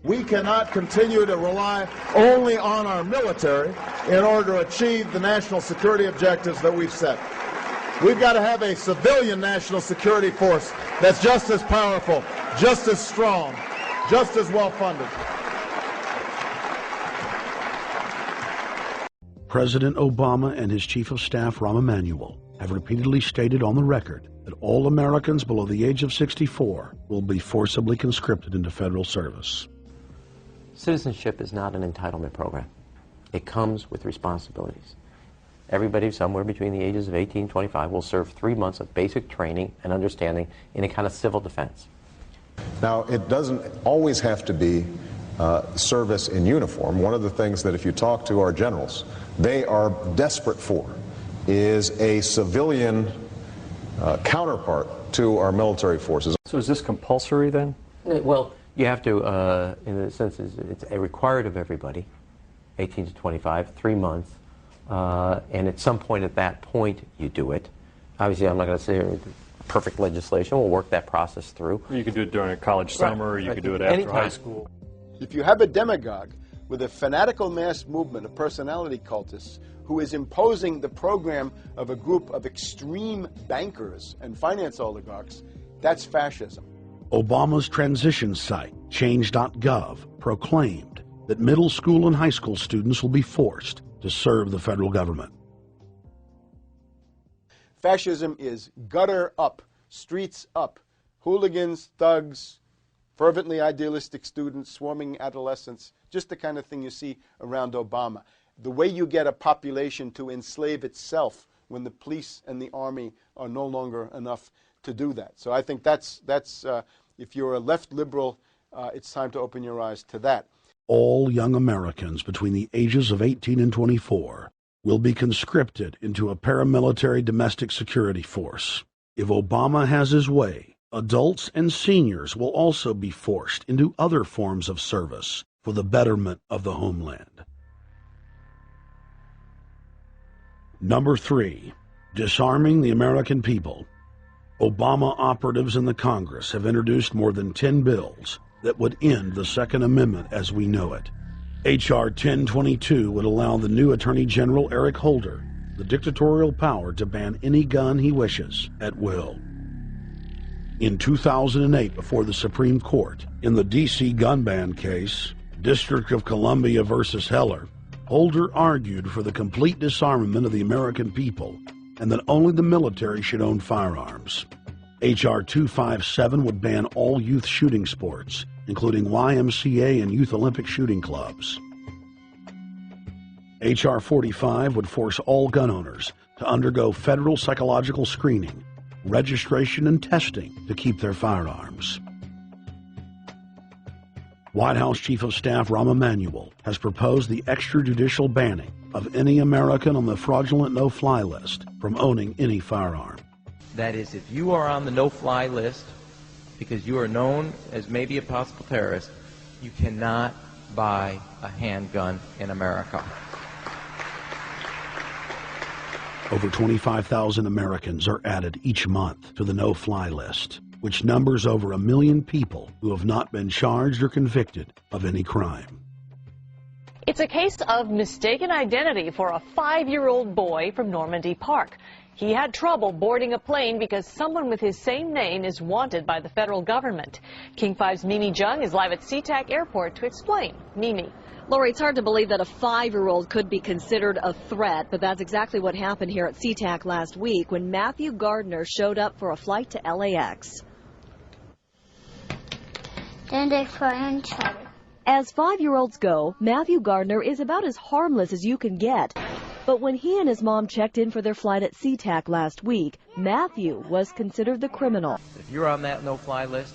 We cannot continue to rely only on our military in order to achieve the national security objectives that we've set. We've got to have a civilian national security force that's just as powerful, just as strong, just as well funded. President Obama and his Chief of Staff, Rahm Emanuel, have repeatedly stated on the record that all Americans below the age of 64 will be forcibly conscripted into federal service. Citizenship is not an entitlement program. It comes with responsibilities. Everybody somewhere between the ages of 18 and 25 will serve 3 months of basic training and understanding in a kind of civil defense. Now, it doesn't always have to be service in uniform. One of the things that if you talk to our generals, they are desperate for is a civilian counterpart to our military forces. So is this compulsory then? Well, you have to, in a sense, it's required of everybody, 18 to 25, 3 months, and at some point at that point you do it. Obviously, I'm not going to say perfect legislation. We'll work that process through. You could do it during a college summer, or you could do it after high school. If you have a demagogue with a fanatical mass movement of personality cultists who is imposing the program of a group of extreme bankers and finance oligarchs, that's fascism. Obama's transition site, change.gov, proclaimed that middle school and high school students will be forced to serve the federal government. Fascism is gutter up, streets up, hooligans, thugs, fervently idealistic students, swarming adolescents, just the kind of thing you see around Obama. The way you get a population to enslave itself when the police and the army are no longer enough to do that. So I think that's if you're a left liberal, it's time to open your eyes to that. All young Americans between the ages of 18 and 24 will be conscripted into a paramilitary domestic security force. If Obama has his way, adults and seniors will also be forced into other forms of service for the betterment of the homeland. Number 3, disarming the American people. Obama operatives in the Congress have introduced more than 10 bills that would end the Second Amendment as we know it. H.R. 1022 would allow the new Attorney General Eric Holder the dictatorial power to ban any gun he wishes at will. In 2008, before the Supreme Court, in the D.C. gun ban case, District of Columbia versus Heller, Holder argued for the complete disarmament of the American people and that only the military should own firearms. H.R. 257 would ban all youth shooting sports, including YMCA and Youth Olympic shooting clubs. H.R. 45 would force all gun owners to undergo federal psychological screening, registration, and testing to keep their firearms. White House Chief of Staff Rahm Emanuel has proposed the extrajudicial banning of any American on the fraudulent no-fly list from owning any firearm. That is, if you are on the no-fly list because you are known as maybe a possible terrorist, you cannot buy a handgun in America. Over 25,000 Americans are added each month to the no-fly list, which numbers over 1 million people who have not been charged or convicted of any crime. It's a case of mistaken identity for a 5-year-old boy from Normandy Park. He had trouble boarding a plane because someone with his same name is wanted by the federal government. King 5's Mimi Jung is live at SeaTac Airport to explain. Mimi. Lori, it's hard to believe that a 5-year-old could be considered a threat, but that's exactly what happened here at SeaTac last week when Matthew Gardner showed up for a flight to LAX. As 5-year-olds go, Matthew Gardner is about as harmless as you can get. But when he and his mom checked in for their flight at SeaTac last week, Matthew was considered the criminal. If you're on that no-fly list,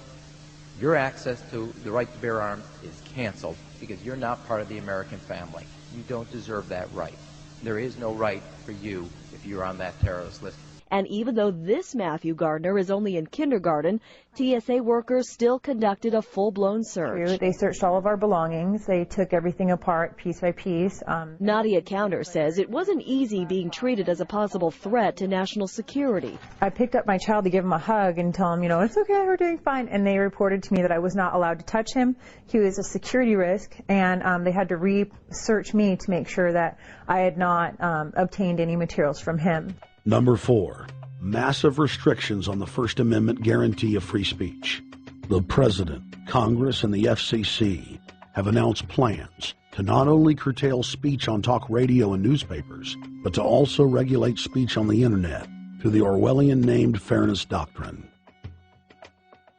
your access to the right to bear arms is canceled because you're not part of the American family. You don't deserve that right. There is no right for you if you're on that terrorist list. And even though this Matthew Gardner is only in kindergarten, TSA workers still conducted a full-blown search. They searched all of our belongings. They took everything apart piece by piece. Nadia Counter says it wasn't easy being treated as a possible threat to national security. I picked up my child to give him a hug and tell him, it's okay, we're doing fine. And they reported to me that I was not allowed to touch him. He was a security risk, and they had to research me to make sure that I had not obtained any materials from him. Number 4, massive restrictions on the First Amendment guarantee of free speech. The President, Congress, and the FCC have announced plans to not only curtail speech on talk radio and newspapers, but to also regulate speech on the Internet through the Orwellian-named Fairness Doctrine.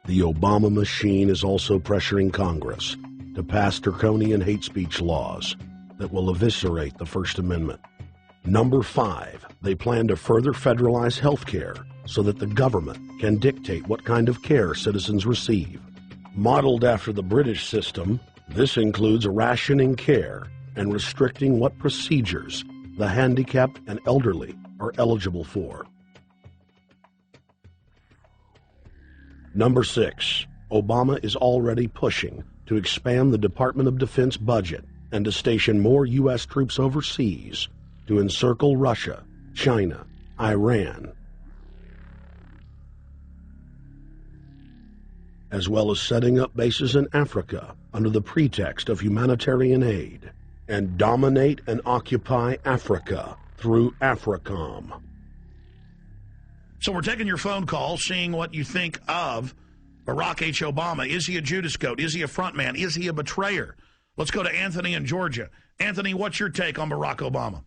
The Obama machine is also pressuring Congress to pass draconian hate speech laws that will eviscerate the First Amendment. Number 5, they plan to further federalize health care so that the government can dictate what kind of care citizens receive. Modeled after the British system, this includes rationing care and restricting what procedures the handicapped and elderly are eligible for. Number 6, Obama is already pushing to expand the Department of Defense budget and to station more U.S. troops overseas to encircle Russia, China, Iran, as well as setting up bases in Africa under the pretext of humanitarian aid, and dominate and occupy Africa through AFRICOM. So we're taking your phone call, seeing what you think of Barack H. Obama. Is he a Judas goat? Is he a front man? Is he a betrayer? Let's go to Anthony in Georgia. Anthony, what's your take on Barack Obama?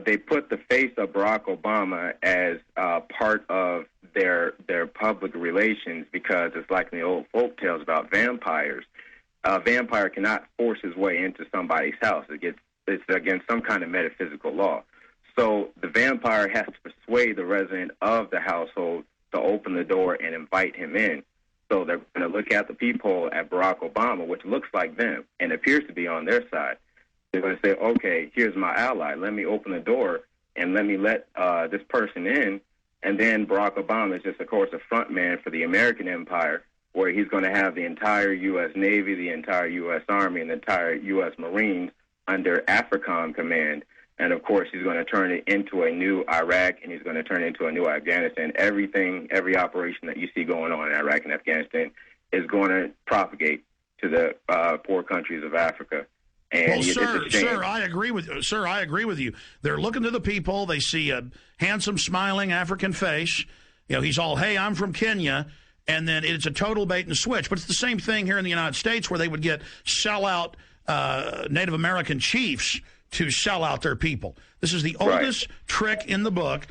They put the face of Barack Obama as part of their public relations because it's like in the old folk tales about vampires. A vampire cannot force his way into somebody's house. It's against some kind of metaphysical law. So the vampire has to persuade the resident of the household to open the door and invite him in. So they're going to look at the peephole at Barack Obama, which looks like them and appears to be on their side. They're going to say, okay, here's my ally. Let me open the door and let me let this person in. And then Barack Obama is just, of course, a front man for the American empire, where he's going to have the entire U.S. Navy, the entire U.S. Army, and the entire U.S. Marines under AFRICOM command. And, of course, he's going to turn it into a new Iraq, and he's going to turn it into a new Afghanistan. Every operation that you see going on in Iraq and Afghanistan is going to propagate to the poor countries of Africa. And well, sir, I agree with you. They're looking to the people. They see a handsome, smiling African face. He's all, hey, I'm from Kenya. And then it's a total bait and switch. But it's the same thing here in the United States where they would get sellout Native American chiefs to sell out their people. This is the oldest trick in the book.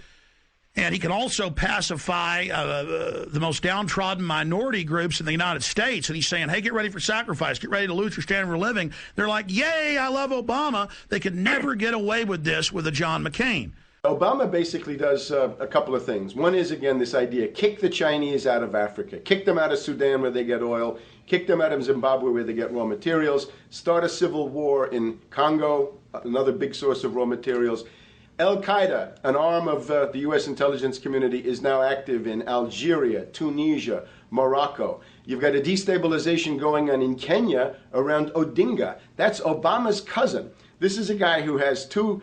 And he can also pacify the most downtrodden minority groups in the United States. And he's saying, hey, get ready for sacrifice. Get ready to lose your standard of living. They're like, yay, I love Obama. They could never get away with this with a John McCain. Obama basically does a couple of things. One is, again, this idea, kick the Chinese out of Africa. Kick them out of Sudan where they get oil. Kick them out of Zimbabwe where they get raw materials. Start a civil war in Congo, another big source of raw materials. Al-Qaeda, an arm of the U.S. intelligence community, is now active in Algeria, Tunisia, Morocco. You've got a destabilization going on in Kenya around Odinga. That's Obama's cousin. This is a guy who has two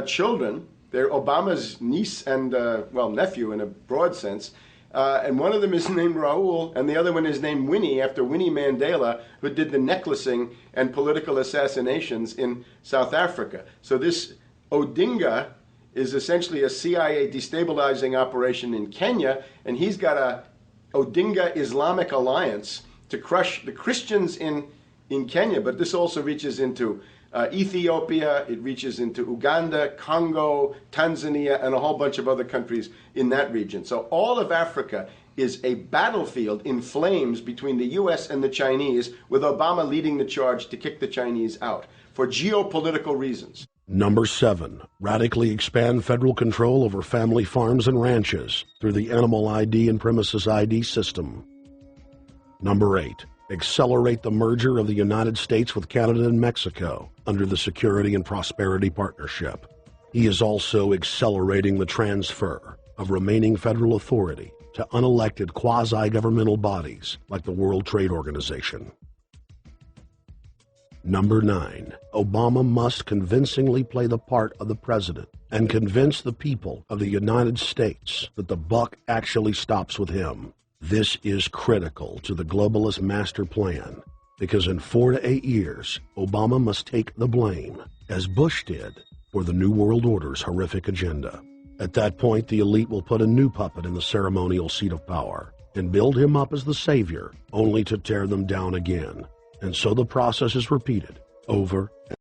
children. They're Obama's niece and, nephew in a broad sense. And one of them is named Raul, and the other one is named Winnie, after Winnie Mandela, who did the necklacing and political assassinations in South Africa. So this Odinga is essentially a CIA destabilizing operation in Kenya, and he's got a Odinga Islamic Alliance to crush the Christians in Kenya, but this also reaches into Ethiopia, it reaches into Uganda, Congo, Tanzania, and a whole bunch of other countries in that region. So all of Africa is a battlefield in flames between the U.S. and the Chinese, with Obama leading the charge to kick the Chinese out for geopolitical reasons. Number 7, radically expand federal control over family farms and ranches through the Animal ID and Premises ID system. Number 8, accelerate the merger of the United States with Canada and Mexico under the Security and Prosperity Partnership. He is also accelerating the transfer of remaining federal authority to unelected quasi-governmental bodies like the World Trade Organization. Number 9, Obama must convincingly play the part of the president and convince the people of the United States that the buck actually stops with him. This is critical to the globalist master plan because in 4 to 8 years, Obama must take the blame, as Bush did, for the New World Order's horrific agenda. At that point, the elite will put a new puppet in the ceremonial seat of power and build him up as the savior, only to tear them down again. And so the process is repeated over and